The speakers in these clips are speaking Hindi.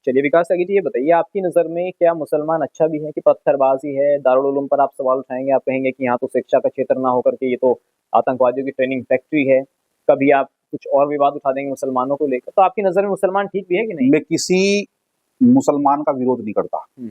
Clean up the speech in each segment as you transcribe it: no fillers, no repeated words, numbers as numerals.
चलिए विकास त्यागी जी, ये बताइए आपकी नज़र में क्या मुसलमान अच्छा भी है कि पत्थरबाज़ी है? दारुल उलूम पर आप सवाल उठाएँगे, आप कहेंगे कि यहाँ तो शिक्षा का क्षेत्र ना होकर के ये तो आतंकवादियों की ट्रेनिंग फैक्ट्री है। कभी आप कुछ और विवाद उठा देंगे मुसलमानों को लेकर। तो आपकी नज़र में मुसलमान ठीक भी है कि नहीं? मैं किसी मुसलमान का विरोध नहीं करता। हुँ,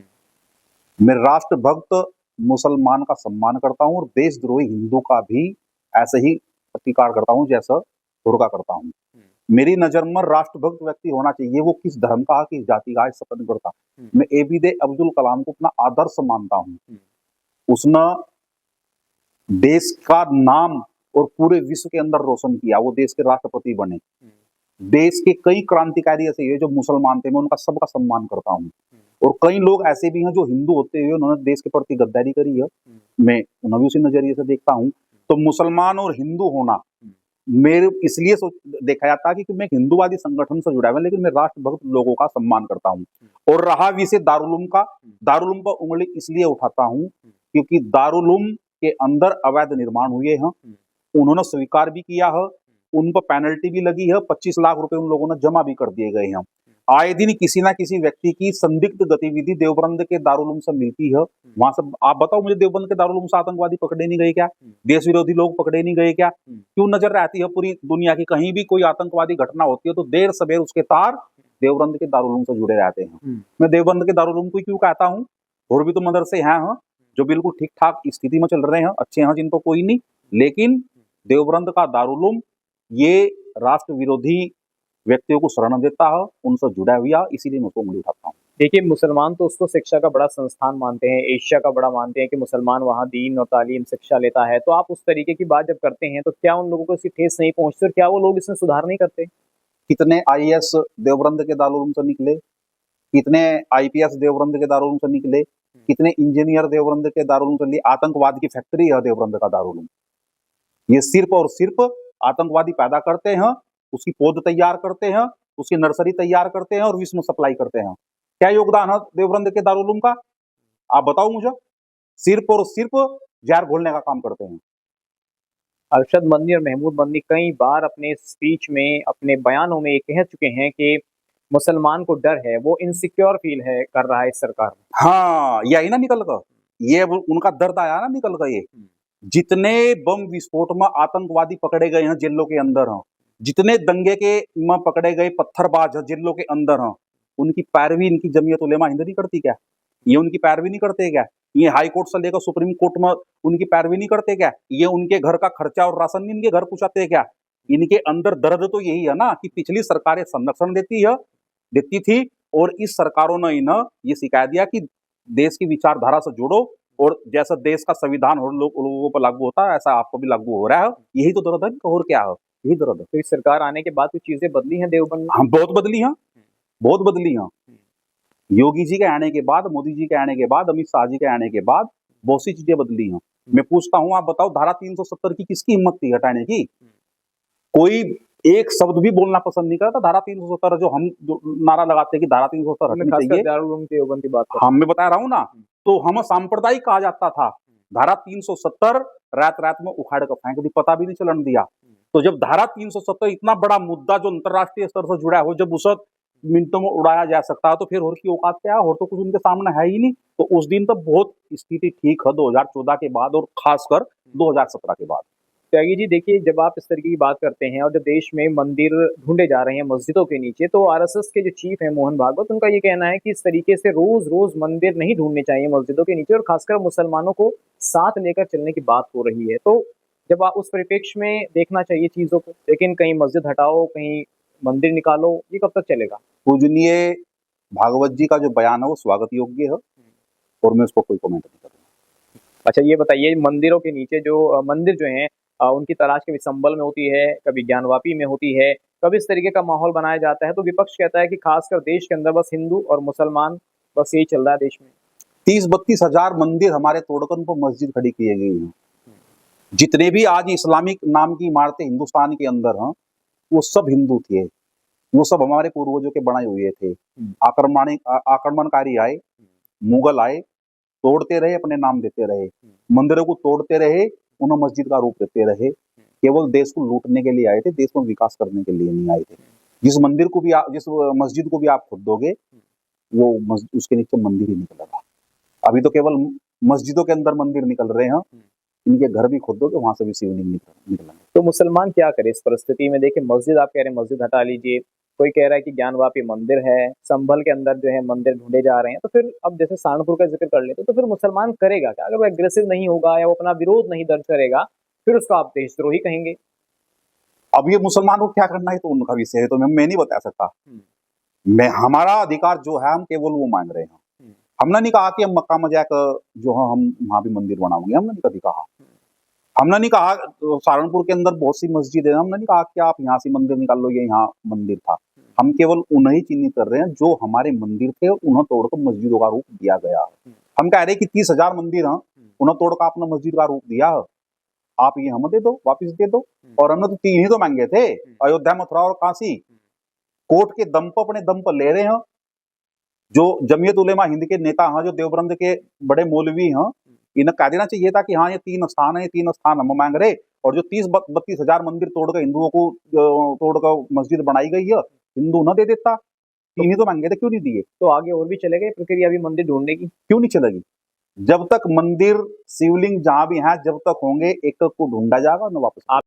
मैं राष्ट्रभक्त मुसलमान का सम्मान करता हूँ और देशद्रोही हिंदू का भी ऐसे ही प्रतिकार करता हूँ जैसा धुर्का करता हूँ। हुँ, मेरी नज़र में राष्ट्रभक्त व्यक्ति होना चाहिए, वो किस धर्म का, किस जाति का है, इससे फर्क नहीं पड़ता। हुँ, मैं एबीजे अब्दुल कलाम को अपना आदर्श मानता हूँ। हुँ, उसने देश का नाम और पूरे विश्व के अंदर रोशन किया, वो देश के राष्ट्रपति बने। हुँ, देश के कई क्रांतिकारी ऐसे हुए जो मुसलमान थे, मैं उनका सबका सम्मान करता हूँ। हुँ, और कई लोग ऐसे भी हैं जो हिंदू होते हुए उन्होंने देश के प्रति गद्दारी करी है, हुँ, मैं उन्हें भी उसी नजरिए से देखता हूँ। तो मुसलमान और हिंदू होना हुँ, मेरे इसलिए देखा जाता है कि मैं एक हिंदूवादी संगठन से जुड़ा हुआ, लेकिन मैं राष्ट्रभक्त लोगों का सम्मान करता हूँ। और रहा विषय दारुल उलूम का, दारुल उलूम पर उंगली इसलिए उठाता हूँ क्योंकि दारुल उलूम के अंदर अवैध निर्माण हुए हैं, हुँ, उन्होंने स्वीकार भी किया है, उन पर पेनल्टी भी लगी है, 25 लाख रुपए उन लोगों ने जमा भी कर दिए गए हैं। आए दिन किसी ना किसी व्यक्ति की संदिग्ध गतिविधि देवबंद के दारुल उलूम से मिलती है। वहां से आप बताओ मुझे, देवबंद के दारुल उलूम से आतंकवादी पकड़े नहीं गए क्या? देश विरोधी लोग पकड़े नहीं गए क्या? क्यों नजर रहती है पूरी दुनिया की, कहीं भी कोई आतंकवादी घटना होती है तो देर सवेर उसके तार देवबंद के दारुल उलूम से जुड़े रहते हैं। हुँ, मैं देवबंद के दारुल उलूम को क्यों कहता हूँ? और भी तो मदरसे हैं जो बिल्कुल ठीक ठाक स्थिति में चल रहे हैं, अच्छे हैं, जिनको कोई नहीं, लेकिन देवबंद का दारुल उलूम ये राष्ट्र विरोधी व्यक्तियों को शरण देता है, उनसे जुड़ा हुआ, इसीलिए मैं उसको उंगली उठाता हूँ। देखिए मुसलमान तो उसको शिक्षा का बड़ा संस्थान मानते हैं, एशिया का बड़ा मानते हैं कि मुसलमान वहाँ दीन और तालीम शिक्षा लेता है। तो आप उस तरीके की बात जब करते हैं, तो क्या उन लोगों को इसकी ठेस नहीं पहुँचती और क्या वो लोग इसमें सुधार नहीं करते? कितने आईएएस देवबंद के दारुल उलूम से निकले, कितने आईपीएस देवबंद के दारुल उलूम से निकले, कितने इंजीनियर देवबंद के दारुल उलूम से निकले। आतंकवाद की फैक्ट्री है देवबंद का दारुल उलूम। ये सिर्फ और सिर्फ आतंकवादी पैदा करते हैं, उसकी पौध तैयार करते हैं, उसकी नर्सरी तैयार करते हैं और विश्व में सप्लाई करते हैं। क्या योगदान है देवबंद के दारुल उलूम का? आप बताओ मुझे। सिर्फ और सिर्फ जहर घोलने का काम करते हैं। अरशद मदनी और महमूद मदनी कई बार अपने स्पीच में, अपने बयानों में ये कह चुके हैं कि मुसलमान को डर है, वो इनसिक्योर फील है कर रहा है इस सरकार में। हाँ, यही ना निकल कर, ये अब उनका दर्द आया ना निकल कर। ये जितने बम विस्फोट में आतंकवादी पकड़े गए हैं जेलों के अंदर हैं, जितने दंगे के में पकड़े गए पत्थरबाज हैं जेलों के अंदर हैं, उनकी पैरवी इनकी जमीयत उलेमा हिंद नहीं करती क्या? ये उनकी पैरवी नहीं करते क्या? ये हाई कोर्ट से लेकर सुप्रीम कोर्ट में उनकी पैरवी नहीं करते क्या? ये उनके घर का खर्चा और राशन नहीं इनके घर पहुंचाते क्या? इनके अंदर दर्द तो यही है ना कि पिछली सरकारें संरक्षण देती थी, और इस सरकारों ने इन्हें ये सिखा दिया कि देश की विचारधारा से जुड़ो, और जैसा देश का संविधान और लोगों पर लागू होता है ऐसा आपको भी लागू हो रहा है। यही तो दर्द है, और क्या है? यही दर्द है। तो इस सरकार आने के बाद कुछ चीज़ें बदली हैं देवबंद में? हम बहुत बदली हैं, बहुत बदली हैं। योगी जी के आने के बाद, मोदी जी के आने के बाद, अमित शाह जी के आने के बाद बहुत सी चीजें बदली हैं। मैं पूछता हूं, आप बताओ, धारा 370 की किसकी हिम्मत थी हटाने की? कोई एक शब्द भी बोलना पसंद नहीं करता। धारा 370 जो हम जो नारा लगाते हैं कि धारा 370 मैं हटनी खासकर चाहिए, दारुल उलूम देवबंद की बात कर हम मैं बता रहा हूं ना, तो हमें सांप्रदायिक कहा जाता था। धारा 370 रात रात में उखाड़ कर फेंक दी, पता भी नहीं चलन दिया। तो जब धारा 370 इतना बड़ा मुद्दा जो अंतरराष्ट्रीय स्तर से जुड़ा हो, जब उसे मिनटों में उड़ाया जा सकता है, तो फिर और की औकात क्या है? और तो कुछ उनके सामने है ही नहीं। तो उस दिन तो बहुत स्थिति ठीक है 2014 के बाद, और खासकर 2017 के बाद। त्यागी जी, देखिए जब आप इस तरीके की बात करते हैं और जब देश में मंदिर ढूंढे जा रहे हैं मस्जिदों के नीचे, तो आरएसएस के जो चीफ हैं मोहन भागवत, उनका ये कहना है कि इस तरीके से रोज रोज मंदिर नहीं ढूंढने चाहिए मस्जिदों के नीचे, और खासकर मुसलमानों को साथ लेकर चलने की बात हो रही है। तो जब आप उस परिप्रेक्ष्य में देखना चाहिए चीजों को, लेकिन कहीं मस्जिद हटाओ, कहीं मंदिर निकालो, ये कब तक चलेगा? पूजनीय भागवत जी का जो बयान है वो स्वागत योग्य है, और मैं उसको कोई कमेंट नहीं करूंगा। अच्छा ये बताइए, मंदिरों के नीचे जो मंदिर जो हैं, उनकी तलाश कभी संभल में होती है, कभी ज्ञानवापी में होती है, कभी इस तरीके का माहौल बनाया जाता है, तो विपक्ष कहता है कि खासकर देश के अंदर बस हिंदू और मुसलमान, बस यही चल रहा है देश में। 30-32 हजार मंदिर हमारे तोड़कर उन पर मस्जिद खड़ी की गई है। जितने भी आज इस्लामिक नाम की इमारतें हिंदुस्तान के अंदर हैं, वो सब हिंदू थे, वो सब हमारे पूर्वजों के बनाए हुए थे। आक्रमणकारी आए, मुगल आए, तोड़ते रहे, अपने नाम देते रहे, मंदिरों को तोड़ते रहे, उन्हें मस्जिद का रूप देते रहे। केवल देश को लूटने के लिए आए थे, देश में विकास करने के लिए नहीं आए थे। जिस मंदिर को भी जिस मस्जिद को भी आप खुद दोगे, वो उसके नीचे मंदिर ही निकलेगा। अभी तो केवल मस्जिदों के अंदर मंदिर निकल रहे हैं, इनके घर भी खोदोगे वहां से भी शिवलिंग निकलेंगे। तो मुसलमान क्या करे इस परिस्थिति में? देखिए मस्जिद आप कह रहे हैं मस्जिद हटा लीजिए, कोई कह रहा है कि ज्ञानवापी मंदिर है, संभल के अंदर जो है मंदिर ढूंढे जा रहे हैं, तो फिर अब जैसे सहारनपुर का जिक्र कर लेते तो फिर मुसलमान करेगा क्या? अगर वो एग्रेसिव नहीं होगा या वो अपना विरोध नहीं दर्ज करेगा, फिर उसको आप देशद्रोही कहेंगे। अब ये मुसलमान को क्या करना है तो उनका विषय है, तो मैं नहीं बता सकता। मैं हमारा अधिकार जो है हम केवल वो मांग रहे हैं। हमने नहीं कहा कि हम मक्का मजाक जो है हम वहां भी मंदिर बनाओगे, हमने नहीं कभी कहा। हमने नहीं कहा सहारनपुर के अंदर बहुत सी मस्जिद है, हमने नहीं कहा कि आप यहाँ से मंदिर निकाल लो, ये यहाँ मंदिर था। हम केवल उन्हें चिन्हित कर रहे हैं जो हमारे मंदिर थे, उन्हें तोड़कर मस्जिदों का रूप दिया गया है। हम कह रहे हैं कि 30,000 मंदिर हैं, उन्हें तोड़कर आपने मस्जिद का रूप दिया है, आप ये हमें दे दो, वापिस दे दो। और हमने तो 3 ही तो मांगे थे, अयोध्या, मथुरा और काशी। कोर्ट के दम पर, अपने दम पर ले रहे हैं। जो जमीयत उलेमा हिंद के नेता हैं, जो देवबंद के बड़े मौलवी हैं, इन्हें कह देना चाहिए था कि हाँ ये 3 स्थान है, ये 3 स्थान हम मांग रहे। और जो 30-32,000 मंदिर तोड़कर हिंदुओं को तोड़कर मस्जिद बनाई गई है, हिंदू न दे देता। 3 ही तो मांगे थे, क्यों नहीं दिए? तो आगे और भी चलेगा ये प्रक्रिया अभी मंदिर ढूंढने की? क्यों नहीं चलेगी? जब तक मंदिर शिवलिंग जहां भी है, जब तक होंगे, एक को ढूंढा जाएगा न वापस।